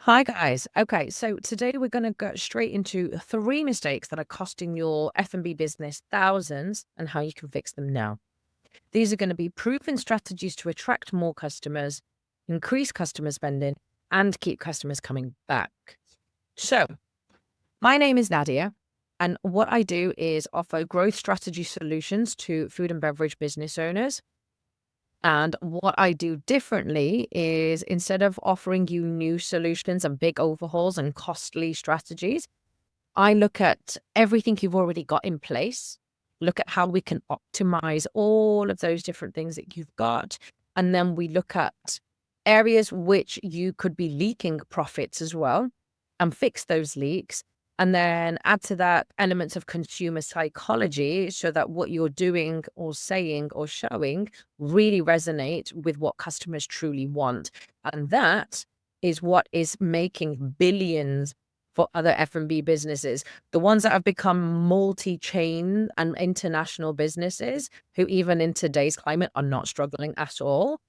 Hi guys. Okay, so today we're going to go straight into three mistakes that are costing your F&B business thousands and how you can fix them now. These are going to be proven strategies to attract more customers, increase customer spending, and keep customers coming back. So, my name is Nadia, and what I do is offer growth strategy solutions to food and beverage business owners. And what I do differently is instead of offering you new solutions and big overhauls and costly strategies, I look at everything you've already got in place, look at how we can optimize all of those different things that you've got. And then we look at areas which you could be leaking profits as well and fix those leaks. And then add to that elements of consumer psychology so that what you're doing or saying or showing really resonate with what customers truly want. And that is what is making billions for other F&B businesses, the ones that have become multi-chain and international businesses who even in today's climate are not struggling at all.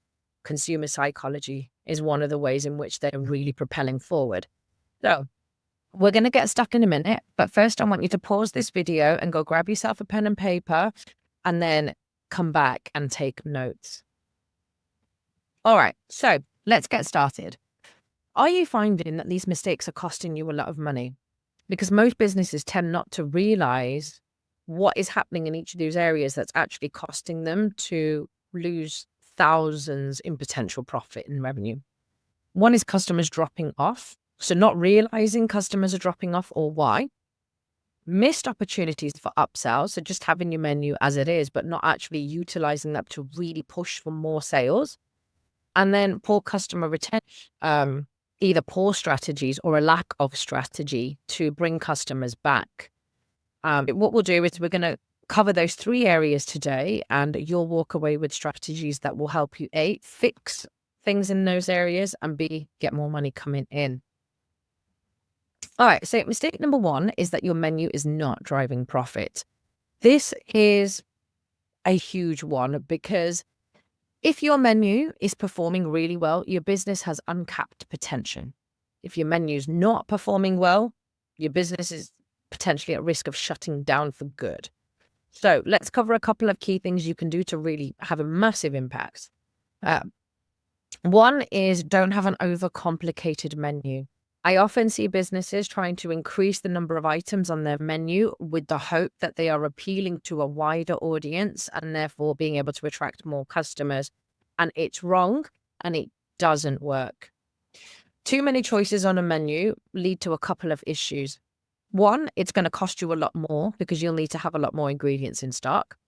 Consumer psychology is one of the ways in which they're really propelling forward. So we're going to get stuck in a minute, but first I want you to pause this video and go grab yourself a pen and paper and then come back and take notes. All right, so let's get started. Are you finding that these mistakes are costing you a lot of money? Because most businesses tend not to realize what is happening in each of those areas that's actually costing them to lose thousands in potential profit and revenue. One is customers dropping off. So not realizing customers are dropping off or why. Missed opportunities for upsells. So just having your menu as it is, but not actually utilizing that to really push for more sales. And then poor customer retention, either poor strategies or a lack of strategy to bring customers back. What we'll do is we're going to cover those three areas today, and you'll walk away with strategies that will help you, A, fix things in those areas, and B, get more money coming in. All right, so mistake number one is that your menu is not driving profit. This is a huge one because if your menu is performing really well, your business has uncapped potential. If your menu is not performing well, your business is potentially at risk of shutting down for good. So let's cover a couple of key things you can do to really have a massive impact. One is don't have an overcomplicated menu. I often see businesses trying to increase the number of items on their menu with the hope that they are appealing to a wider audience and therefore being able to attract more customers. And it's wrong and it doesn't work. Too many choices on a menu lead to a couple of issues. One, it's going to cost you a lot more because you'll need to have a lot more ingredients in stock.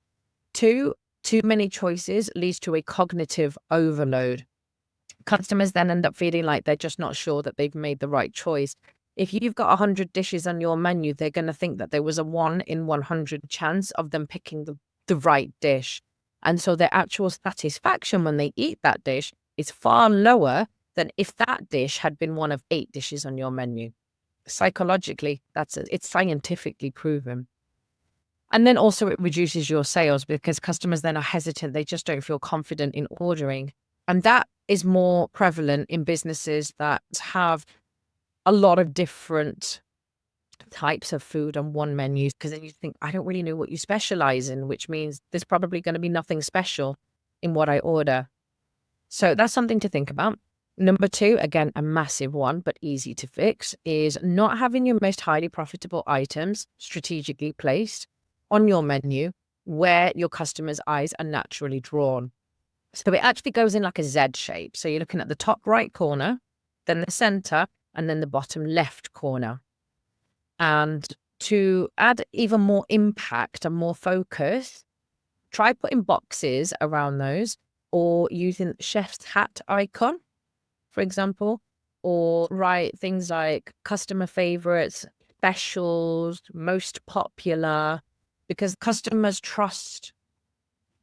Two, too many choices leads to a cognitive overload. Customers then end up feeling like they're just not sure that they've made the right choice. If you've got 100 dishes on your menu, they're going to think that there was a 1 in 100 chance of them picking the right dish. And so their actual satisfaction when they eat that dish is far lower than if that dish had been one of 8 dishes on your menu. Psychologically, it's scientifically proven. And then also it reduces your sales because customers then are hesitant. They just don't feel confident in ordering. And that is more prevalent in businesses that have a lot of different types of food on one menu, because then you think, I don't really know what you specialize in, which means there's probably going to be nothing special in what I order. So that's something to think about. Number two, again, a massive one, but easy to fix, is not having your most highly profitable items strategically placed on your menu where your customers' eyes are naturally drawn. So it actually goes in like a Z shape. So you're looking at the top right corner, then the center, and then the bottom left corner. And to add even more impact and more focus, try putting boxes around those or using chef's hat icon, for example, or write things like customer favorites, specials, most popular, because customers trust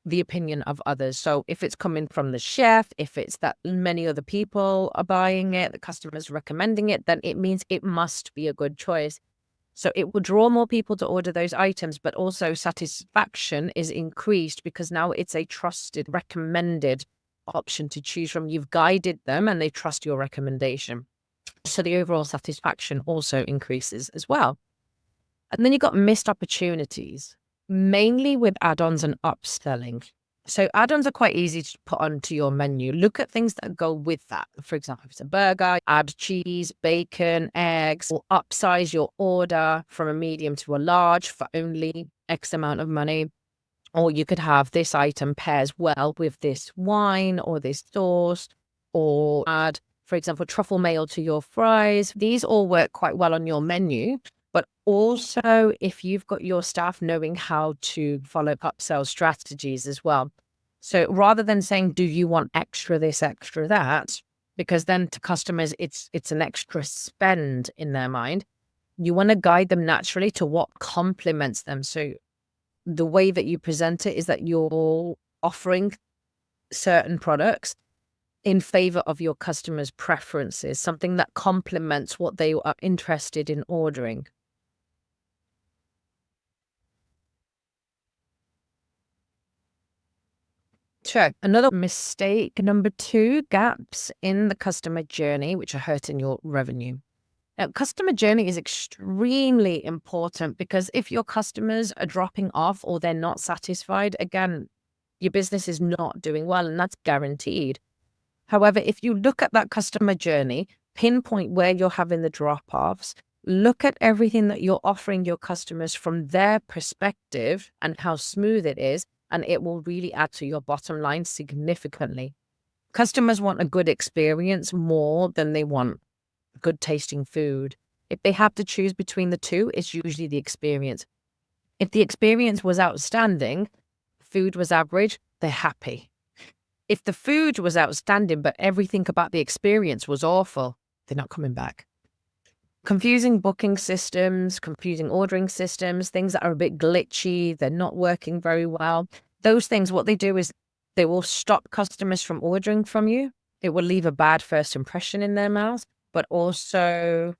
the opinion of others. So if it's coming from the chef, if it's that many other people are buying it, the customer's recommending it, then it means it must be a good choice. So it will draw more people to order those items, but also satisfaction is increased because now it's a trusted, recommended option to choose from. You've guided them and they trust your recommendation. So the overall satisfaction also increases as well. And then you've got missed opportunities, mainly with add-ons and upselling. So add-ons are quite easy to put onto your menu. Look at things that go with that. For example, if it's a burger, add cheese, bacon, eggs, or upsize your order from a medium to a large for only X amount of money. Or you could have this item pairs well with this wine or this sauce, or add, for example, truffle mayo to your fries. These all work quite well on your menu. But also, if you've got your staff knowing how to follow upsell strategies as well. So rather than saying, do you want extra this, extra that? Because then to customers, it's an extra spend in their mind. You want to guide them naturally to what complements them. So the way that you present it is that you're offering certain products in favor of your customers' preferences, something that complements what they are interested in ordering. Sure. Another mistake, number 2, gaps in the customer journey, which are hurting your revenue. Now, customer journey is extremely important because if your customers are dropping off or they're not satisfied, again, your business is not doing well, and that's guaranteed. However, if you look at that customer journey, pinpoint where you're having the drop-offs, look at everything that you're offering your customers from their perspective and how smooth it is, and it will really add to your bottom line significantly. Customers want a good experience more than they want good tasting food. If they have to choose between the two, it's usually the experience. If the experience was outstanding, food was average, they're happy. If the food was outstanding, but everything about the experience was awful, they're not coming back. Confusing booking systems, confusing ordering systems, things that are a bit glitchy, they're not working very well. Those things, what they do is they will stop customers from ordering from you. It will leave a bad first impression in their mouths, but also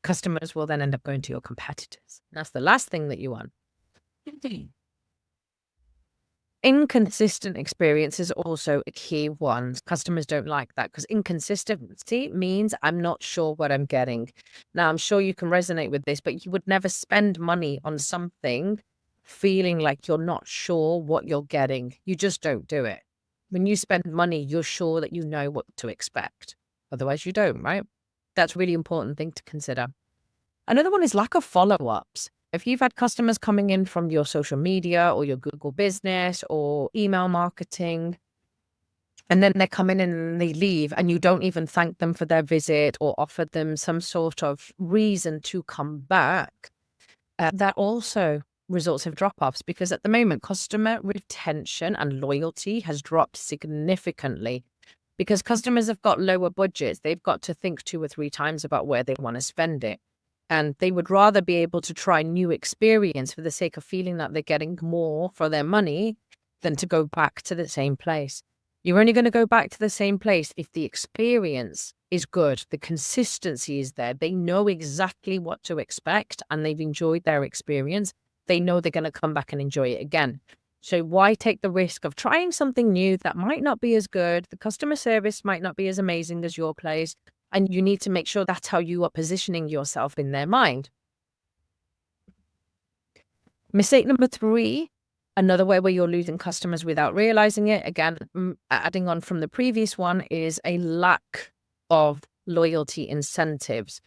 customers will then end up going to your competitors. That's the last thing that you want. Inconsistent experience is also a key one. Customers don't like that because inconsistency means I'm not sure what I'm getting. Now, I'm sure you can resonate with this, but you would never spend money on something feeling like you're not sure what you're getting. You just don't do it. When you spend money, you're sure that you know what to expect. Otherwise, you don't, right? That's a really important thing to consider. Another one is lack of follow-ups. If you've had customers coming in from your social media or your Google business or email marketing, and then they come in and they leave and you don't even thank them for their visit or offer them some sort of reason to come back, that also results in drop-offs because at the moment, customer retention and loyalty has dropped significantly because customers have got lower budgets. They've got to think 2 or 3 times about where they want to spend it. And they would rather be able to try new experience for the sake of feeling that they're getting more for their money than to go back to the same place. You're only going to go back to the same place if the experience is good, the consistency is there. They know exactly what to expect and they've enjoyed their experience. They know they're going to come back and enjoy it again. So why take the risk of trying something new that might not be as good? The customer service might not be as amazing as your place. And you need to make sure that's how you are positioning yourself in their mind. Mistake number 3, another way where you're losing customers without realizing it, again, adding on from the previous one, is a lack of loyalty incentives.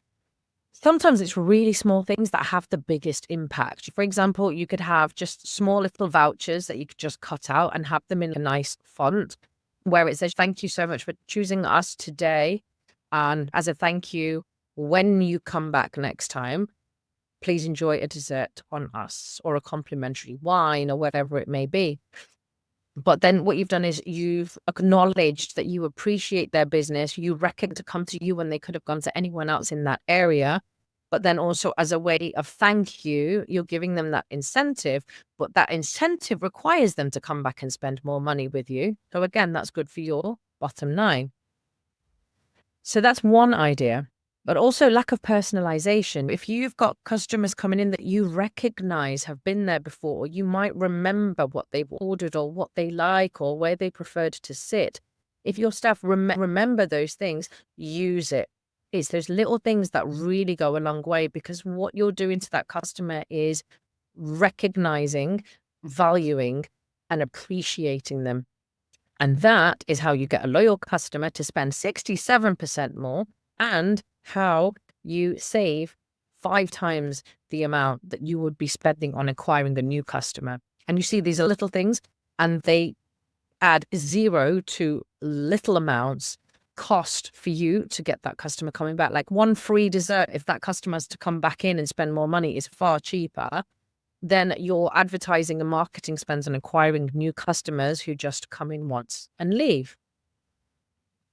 Sometimes it's really small things that have the biggest impact. For example, you could have just small little vouchers that you could just cut out and have them in a nice font where it says, thank you so much for choosing us today. And as a thank you, when you come back next time, please enjoy a dessert on us or a complimentary wine or whatever it may be. But then what you've done is you've acknowledged that you appreciate their business. You reckon to come to you when they could have gone to anyone else in that area. But then also as a way of thank you, you're giving them that incentive. But that incentive requires them to come back and spend more money with you. So again, that's good for your bottom line. So that's one idea, but also lack of personalization. If you've got customers coming in that you recognize have been there before, or you might remember what they've ordered or what they like or where they preferred to sit, If your staff remember those things, use it. It's those little things that really go a long way, because what you're doing to that customer is recognizing, valuing, and appreciating them. And that is how you get a loyal customer to spend 67% more, and how you save 5 times the amount that you would be spending on acquiring a new customer. And you see, these are little things, and they add 0 to little amounts cost for you to get that customer coming back. Like one free dessert, if that customer has to come back in and spend more money, is far cheaper than your advertising and marketing spends on acquiring new customers who just come in once and leave.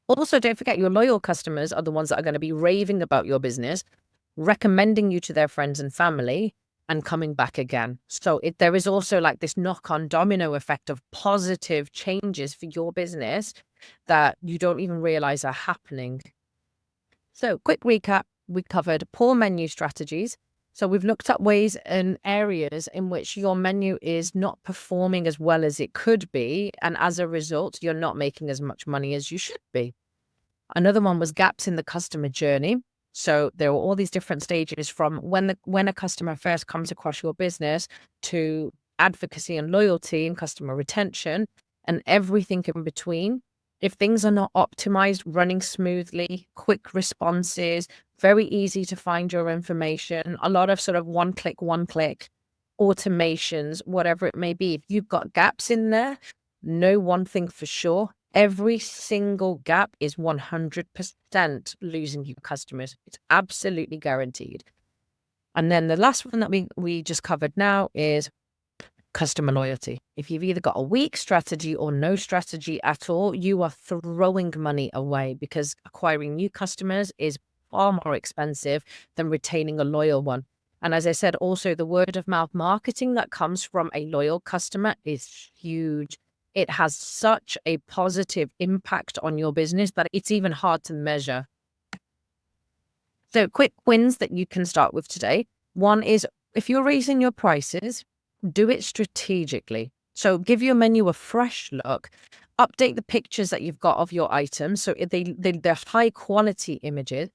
Also, don't forget, your loyal customers are the ones that are going to be raving about your business, recommending you to their friends and family, and coming back again. So there is also like this knock-on domino effect of positive changes for your business that you don't even realize are happening. So quick recap, we covered poor menu strategies. So we've looked at ways and areas in which your menu is not performing as well as it could be, and as a result, you're not making as much money as you should be. Another one was gaps in the customer journey. So there are all these different stages, from when a customer first comes across your business to advocacy and loyalty and customer retention and everything in between. If things are not optimized, running smoothly, quick responses, very easy to find your information, a lot of sort of one click automations, whatever it may be. If you've got gaps in there, know one thing for sure: every single gap is 100% losing you customers. It's absolutely guaranteed. And then the last one that we just covered now is customer loyalty. If you've either got a weak strategy or no strategy at all, you are throwing money away, because acquiring new customers is far more expensive than retaining a loyal one. And as I said, also the word of mouth marketing that comes from a loyal customer is huge. It has such a positive impact on your business that it's even hard to measure. So quick wins that you can start with today. One is, if you're raising your prices, do it strategically. So give your menu a fresh look, update the pictures that you've got of your items so they're high quality images,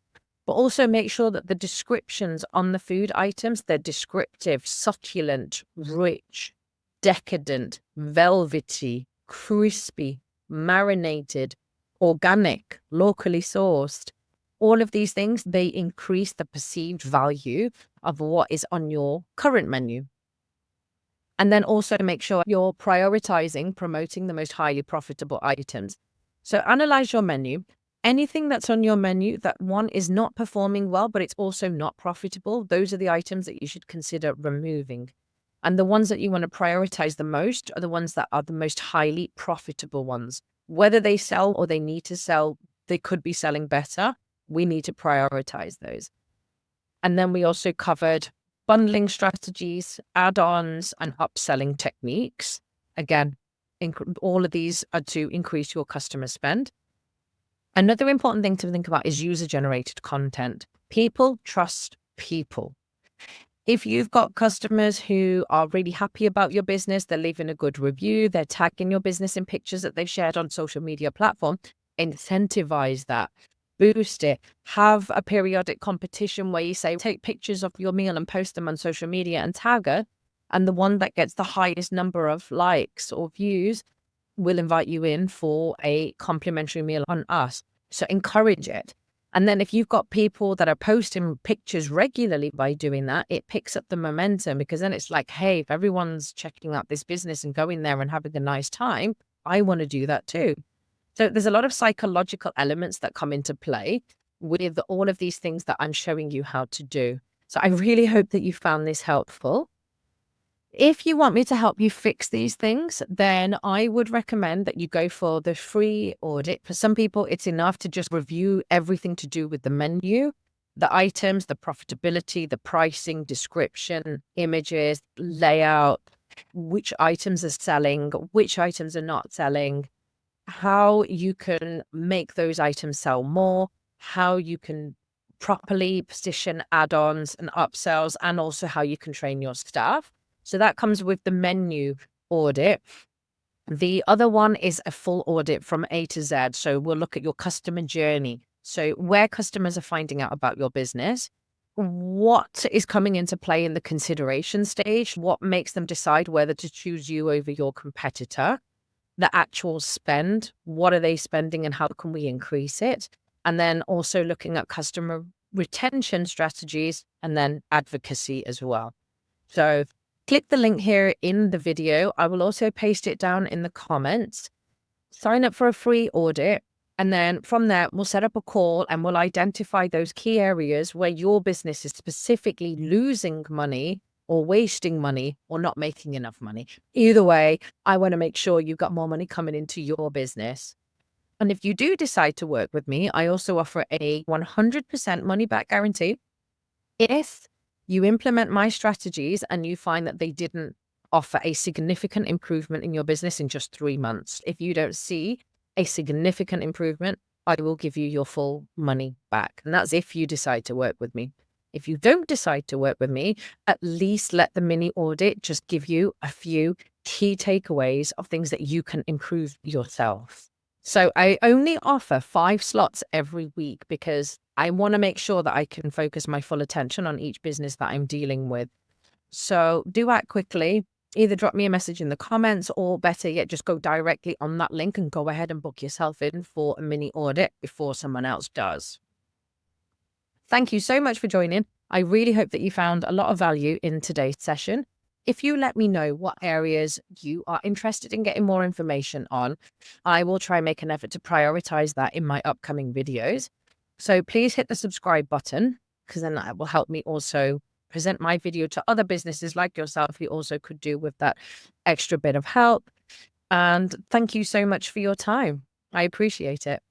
but also make sure that the descriptions on the food items, they're descriptive, succulent, rich, decadent, velvety, crispy, marinated, organic, locally sourced. All of these things, they increase the perceived value of what is on your current menu. And then also make sure you're prioritizing promoting the most highly profitable items. So analyze your menu. Anything that's on your menu that, one, is not performing well, but it's also not profitable, those are the items that you should consider removing. And the ones that you want to prioritize the most are the ones that are the most highly profitable ones. Whether they sell or they need to sell, they could be selling better. We need to prioritize those. And then we also covered bundling strategies, add-ons, and upselling techniques. Again, all of these are to increase your customer spend. Another important thing to think about is user-generated content. People trust people. If you've got customers who are really happy about your business, they're leaving a good review, they're tagging your business in pictures that they've shared on social media platform, incentivize that. Boost it. Have a periodic competition where you say, take pictures of your meal and post them on social media and tag it. And the one that gets the highest number of likes or views will invite you in for a complimentary meal on us. So encourage it. And then if you've got people that are posting pictures regularly by doing that, it picks up the momentum, because then it's like, hey, if everyone's checking out this business and going there and having a nice time, I want to do that too. So there's a lot of psychological elements that come into play with all of these things that I'm showing you how to do. So I really hope that you found this helpful. If you want me to help you fix these things, then I would recommend that you go for the free audit. For some people, it's enough to just review everything to do with the menu, the items, the profitability, the pricing, description, images, layout, which items are selling, which items are not selling, how you can make those items sell more, how you can properly position add-ons and upsells, and also how you can train your staff. So that comes with the menu audit. The other one is a full audit from A to Z. So we'll look at your customer journey. So where customers are finding out about your business, what is coming into play in the consideration stage, what makes them decide whether to choose you over your competitor, the actual spend, what are they spending and how can we increase it? And then also looking at customer retention strategies and then advocacy as well. So click the link here in the video. I will also paste it down in the comments. Sign up for a free audit. And then from there, we'll set up a call and we'll identify those key areas where your business is specifically losing money or wasting money or not making enough money. Either way, I want to make sure you've got more money coming into your business. And if you do decide to work with me, I also offer a 100% money back guarantee. If you implement my strategies and you find that they didn't offer a significant improvement in your business in just 3 months, if you don't see a significant improvement, I will give you your full money back. And that's if you decide to work with me. If you don't decide to work with me, at least let the mini audit just give you a few key takeaways of things that you can improve yourself. So I only offer 5 slots every week because I want to make sure that I can focus my full attention on each business that I'm dealing with. So do act quickly. Either drop me a message in the comments or better yet, just go directly on that link and go ahead and book yourself in for a mini audit before someone else does. Thank you so much for joining. I really hope that you found a lot of value in today's session. If you let me know what areas you are interested in getting more information on, I will try and make an effort to prioritize that in my upcoming videos. So please hit the subscribe button because then that will help me also present my video to other businesses like yourself who also could do with that extra bit of help. And thank you so much for your time. I appreciate it.